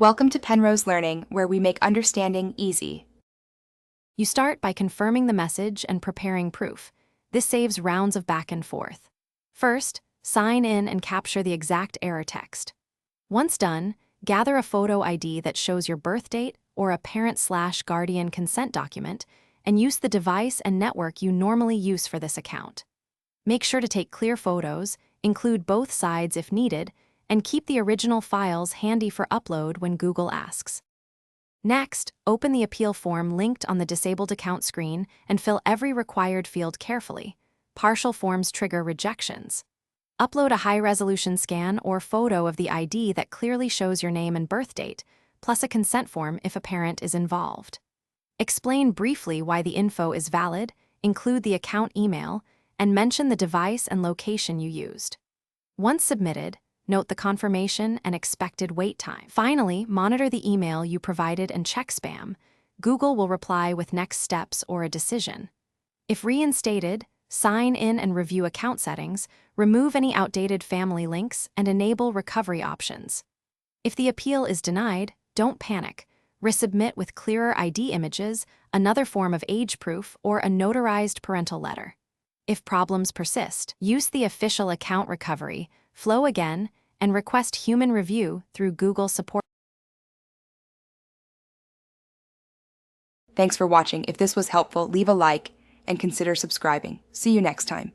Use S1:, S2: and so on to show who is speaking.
S1: Welcome to Penrose Learning, where we make understanding easy.
S2: You start by confirming the message and preparing proof. This saves rounds of back and forth. First, sign in and capture the exact error text. Once done, gather a photo ID that shows your birth date or a parent/guardian consent document, and use the device and network you normally use for this account. Make sure to take clear photos, include both sides if needed, and keep the original files handy for upload when Google asks. Next, open the appeal form linked on the disabled account screen and fill every required field carefully. Partial forms trigger rejections. Upload a high-resolution scan or photo of the ID that clearly shows your name and birth date, plus a consent form if a parent is involved. Explain briefly why the info is valid, include the account email, and mention the device and location you used. Once submitted, note the confirmation and expected wait time. Finally, monitor the email you provided and check spam. Google will reply with next steps or a decision. If reinstated, sign in and review account settings, remove any outdated family links, and enable recovery options. If the appeal is denied, don't panic. Resubmit with clearer ID images, another form of age proof, or a notarized parental letter. If problems persist, use the official account recovery, flow again, and request human review through Google support.
S1: Thanks for watching. If this was helpful, leave a like and consider subscribing. See you next time.